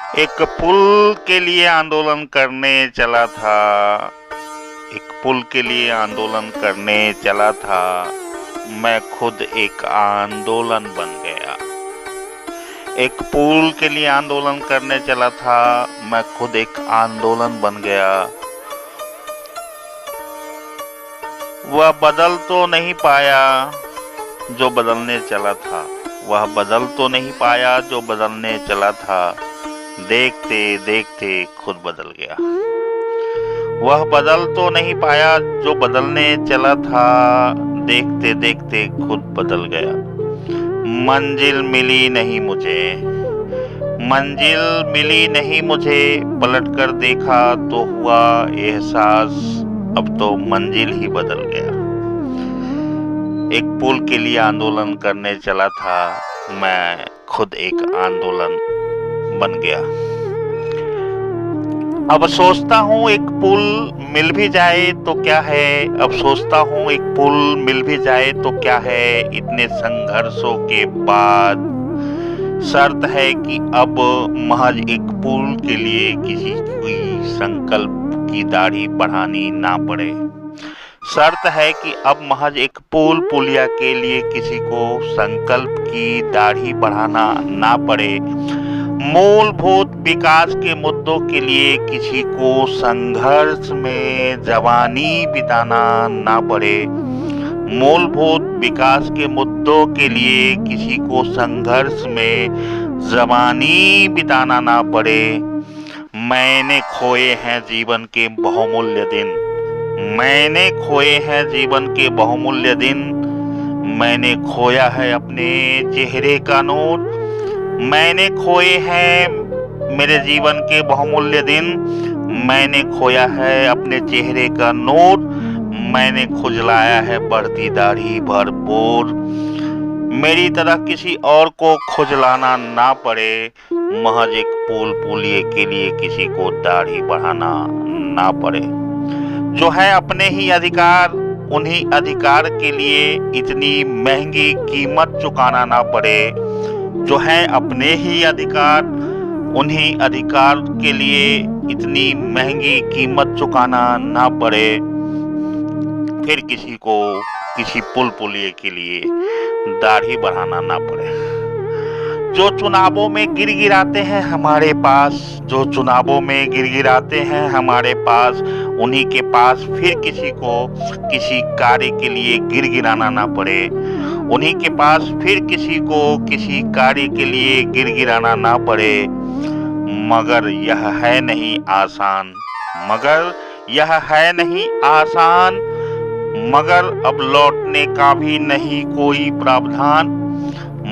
एक पुल के लिए आंदोलन करने चला था। एक पुल के लिए आंदोलन करने चला था। मैं खुद एक आंदोलन बन गया। एक पुल के लिए आंदोलन करने चला था। मैं खुद एक आंदोलन बन गया। वह बदल तो नहीं पाया जो बदलने चला था। वह बदल तो नहीं पाया जो बदलने चला था। देखते देखते खुद बदल गया। वह बदल तो नहीं पाया जो बदलने चला था। देखते देखते खुद बदल गया। मंजिल मिली नहीं मुझे। मंजिल मिली नहीं मुझे। पलटकर देखा तो हुआ एहसास, अब तो मंजिल ही बदल गया। एक पुल के लिए आंदोलन करने चला था। मैं खुद एक आंदोलन बन गया। अब सोचता हूँ एक पुल मिल भी जाए तो क्या है। अब सोचता हूँ एक पुल मिल भी जाए तो क्या है। इतने संघर्षों के बाद शर्त है कि अब महज एक पुल के लिए किसी की संकल्प की दाढ़ी बढ़ानी ना पड़े। शर्त है कि अब महज एक पुलिया के लिए किसी को संकल्प की दाढ़ी बढ़ाना ना पड़े। मूलभूत विकास के मुद्दों के लिए किसी को संघर्ष में जवानी बिताना ना पड़े। मूलभूत विकास के मुद्दों के लिए किसी को संघर्ष में जवानी बिताना ना पड़े। मैंने खोए हैं जीवन के बहुमूल्य दिन। मैंने खोए हैं जीवन के बहुमूल्य दिन। मैंने खोया है अपने चेहरे का नूर। मैंने खोए हैं मेरे जीवन के बहुमूल्य दिन। मैंने खोया है अपने चेहरे का नूर। मैंने खुजलाया है बढ़ती दाढ़ी भरपूर। मेरी तरह किसी और को खुजलाना ना पड़े। महज एक पुलिये के लिए किसी को दाढ़ी बढ़ाना ना पड़े। जो है अपने ही अधिकार, उन्हीं अधिकार के लिए इतनी महंगी कीमत चुकाना ना पड़े। जो है अपने ही अधिकार, उन्हीं अधिकार के लिए इतनी महंगी कीमत चुकाना ना पड़े। फिर किसी को किसी पुलिये के लिए दाढ़ी बढ़ाना ना पड़े। जो चुनावों में गिड़गिड़ाते हैं हमारे पास, जो चुनावों में गिड़गिड़ाते हैं हमारे पास, उन्हीं के पास फिर किसी को किसी कार्य के लिए गिड़गिड़ाना ना पड़े। उन्हीं के पास फिर किसी को किसी कार्य के लिए गिड़गिड़ाना ना पड़े। मगर यह है नहीं आसान। मगर यह है नहीं आसान। मगर अब लौटने का भी नहीं कोई प्रावधान।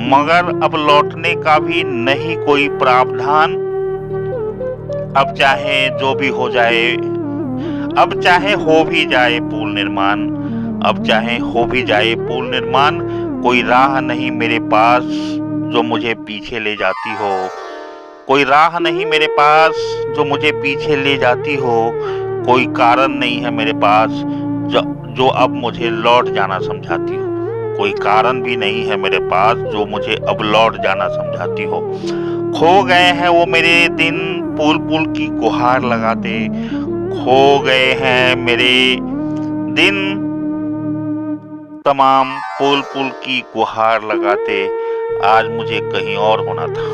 मगर अब लौटने का भी नहीं कोई प्रावधान। अब चाहे जो भी हो जाए, अब चाहे हो भी जाए पुल निर्माण, अब चाहे हो भी जाए पुल निर्माण, कोई राह नहीं मेरे पास जो मुझे पीछे ले जाती हो। कोई राह नहीं मेरे पास जो मुझे पीछे ले जाती हो। कोई कारण नहीं है मेरे पास जो अब मुझे लौट जाना समझाती हो। कोई कारण भी नहीं है मेरे पास जो मुझे अब लौट जाना समझाती हो। खो गए हैं वो मेरे दिन पुल की गुहार लगाते। खो गए हैं मेरे दिन तमाम पुल की गुहार लगाते। आज मुझे कहीं और होना था।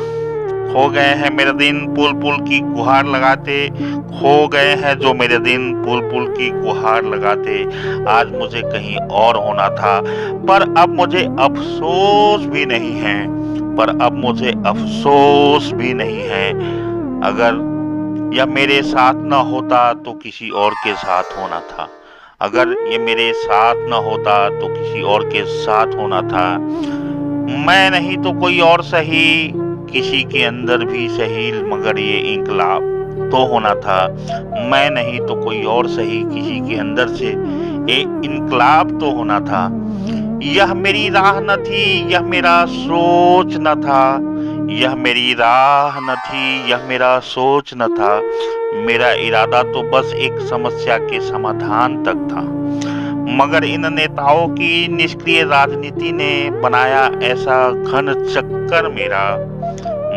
खो गए हैं मेरे दिन पुल की गुहार लगाते। खो गए हैं जो मेरे दिन पुल की गुहार लगाते। आज मुझे कहीं और होना था। पर अब मुझे अफसोस भी नहीं है। पर अब मुझे अफसोस भी नहीं है। अगर यह मेरे साथ न होता तो किसी और के साथ होना था। अगर ये मेरे साथ न होता तो किसी और के साथ होना था। मैं नहीं तो कोई और सही, किसी के अंदर भी सही, मगर ये इंकलाब तो होना था। मैं नहीं तो कोई और सही, किसी के अंदर से ये इंकलाब तो होना था। यह मेरी राह न थी, यह मेरा सोच न था। यह मेरी राह न थी, यह मेरा सोच न था। मेरा इरादा तो बस एक समस्या के समाधान तक था। मगर इन नेताओं की निष्क्रिय राजनीति ने बनाया ऐसा घन चक्कर मेरा।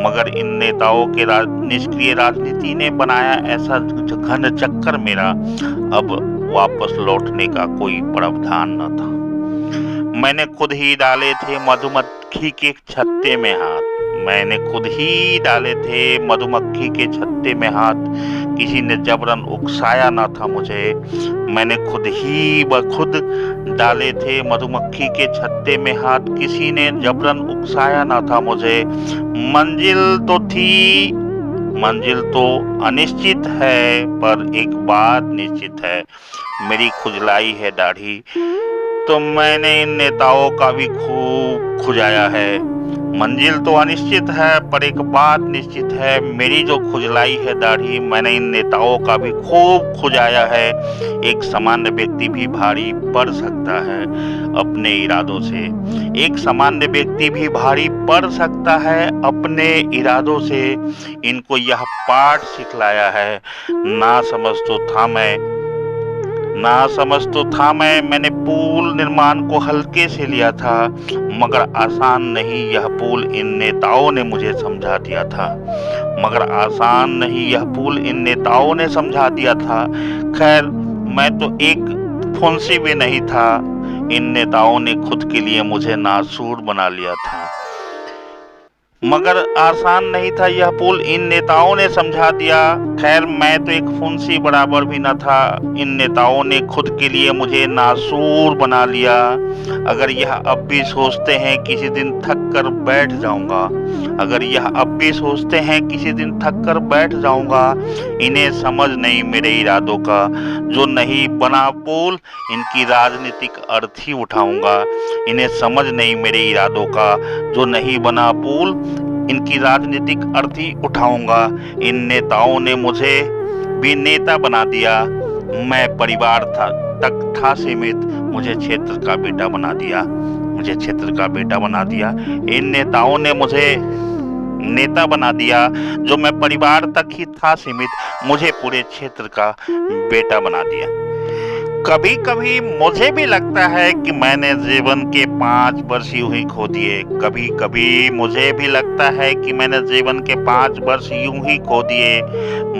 मगर इन नेताओं के निष्क्रिय राजनीति ने बनाया ऐसा घन चक्कर मेरा अब वापस लौटने का कोई प्रावधान न था। मैंने खुद ही डाले थे मधुमक्खी के छत्ते में हाथ, मैंने खुद ही डाले थे मधुमक्खी के छत्ते में हाथ, किसी ने जबरन उकसाया ना था मुझे। मैंने खुद डाले थे मधुमक्खी के छत्ते में हाथ, किसी ने जबरन उकसाया ना था मुझे। मंजिल तो अनिश्चित है, पर एक बात निश्चित है, मेरी खुजलाई है दाढ़ी तो मैंने इन नेताओं का भी खूब खुजाया है। मंजिल तो अनिश्चित है, पर एक बात निश्चित है, मेरी जो खुजलाई है दाढ़ी मैंने इन नेताओं का भी खूब खुजाया है। एक सामान्य व्यक्ति भी भारी पड़ सकता है अपने इरादों से, एक सामान्य व्यक्ति भी भारी पड़ सकता है अपने इरादों से। इनको यह पाठ सिखलाया है, ना समझ तो था मैंने पुल निर्माण को हल्के से लिया था, मगर आसान नहीं यह पुल इन नेताओं ने मुझे समझा दिया था। खैर मैं तो एक फुंसी भी नहीं था, इन नेताओं ने खुद के लिए मुझे नासूर बना लिया था। मगर आसान नहीं था यह पुल इन नेताओं ने समझा दिया। खैर मैं तो एक फुंसी बराबर भी न था, इन नेताओं ने खुद के लिए मुझे नासूर बना लिया। अगर यह अब भी सोचते हैं किसी दिन थक कर बैठ जाऊंगा, इन्हें समझ नहीं मेरे इरादों का। जो नहीं बना पुल इनकी राजनीतिक अर्थी उठाऊंगा, इन्हें समझ नहीं मेरे इरादों का। जो नहीं बना पुल इनकी राजनीतिक अर्थी उठाऊंगा। इन नेताओं ने मुझे भी नेता बना दिया, मैं परिवार तक था सीमित, मुझे क्षेत्र का बेटा बना दिया। इन नेताओं ने मुझे नेता बना दिया, जो मैं परिवार तक ही था सीमित, मुझे पूरे क्षेत्र का बेटा बना दिया। कभी कभी मुझे भी लगता है कि मैंने जीवन के 5 वर्ष यूं ही खो दिए। कभी मुझे भी लगता है कि मैंने जीवन के 5 वर्ष यूं ही खो दिए।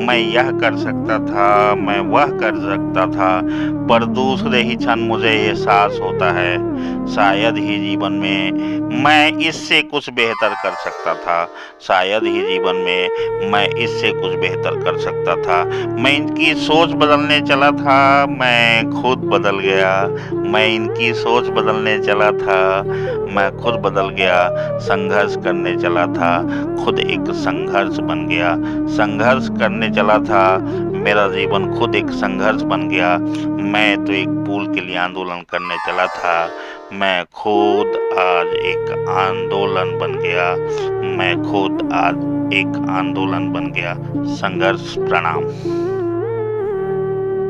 मैं यह कर सकता था, मैं वह कर सकता था, पर दूसरे ही क्षण मुझे एहसास होता है शायद ही जीवन में मैं इससे कुछ बेहतर कर सकता था। मैं इनकी सोच बदलने चला था, मैं खुद बदल गया। मैं खुद बदल गया। संघर्ष करने चला था, खुद एक संघर्ष बन गया। मेरा जीवन खुद एक संघर्ष बन गया। मैं तो एक पुल के लिए आंदोलन करने चला था, मैं खुद आज एक आंदोलन बन गया। संघर्ष प्रणाम।